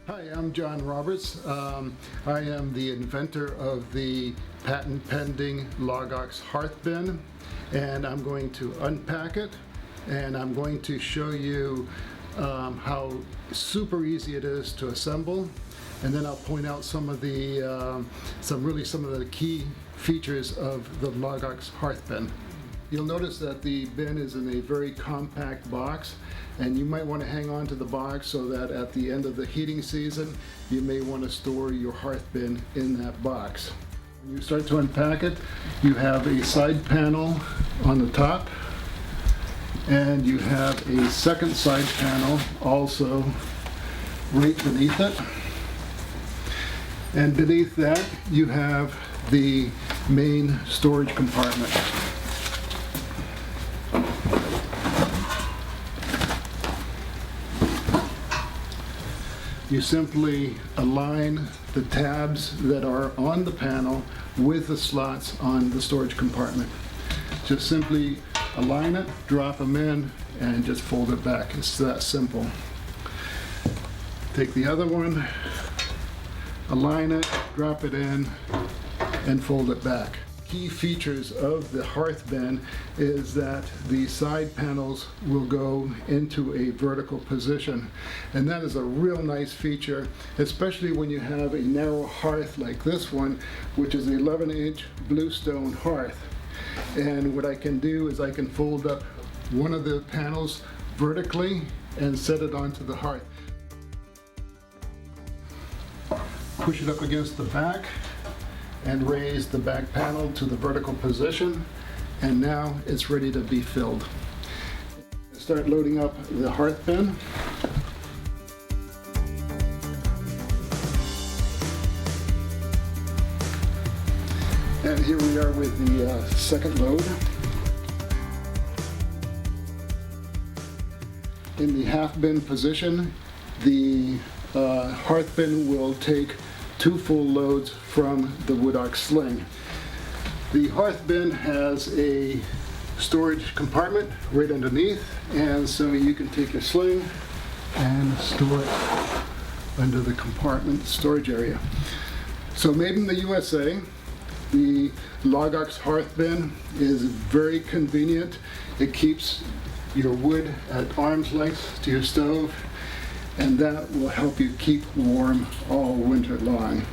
Hi, I'm John Roberts. I am the inventor of the patent-pending LogOX Hearth bin, and I'm going to unpack it, and I'm going to show you how super easy it is to assemble, and then I'll point out some of the some of the key features of the LogOX Hearth bin. You'll notice that the bin is in a very compact box, and you might want to hang on to the box so that at the end of the heating season you may want to store your hearth bin in that box. When you start to unpack it, you have a side panel on the top, and you have a second side panel also right beneath it, and beneath that you have the main storage compartment. You simply align the tabs that are on the panel with the slots on the storage compartment. Just simply align it, drop them in, and just fold it back. It's that simple. Take the other one, align it, drop it in, and fold it back. Key features of the hearth bin is that the side panels will go into a vertical position, and that is a real nice feature, especially when you have a narrow hearth like this one, which is an 11-inch bluestone hearth. And what I can do is I can fold up one of the panels vertically and set it onto the hearth. Push it up against the back and raise the back panel to the vertical position, and now it's ready to be filled. Start loading up the hearth bin. And here we are with the second load. In the half bin position, the hearth bin will take 2 full loads from the WoodOX Sling. The hearth bin has a storage compartment right underneath, and so you can take your sling and store it under the compartment storage area. So made in the USA, the LogOX Hearth bin is very convenient. It keeps your wood at arm's length to your stove, and that will help you keep warm all winter long.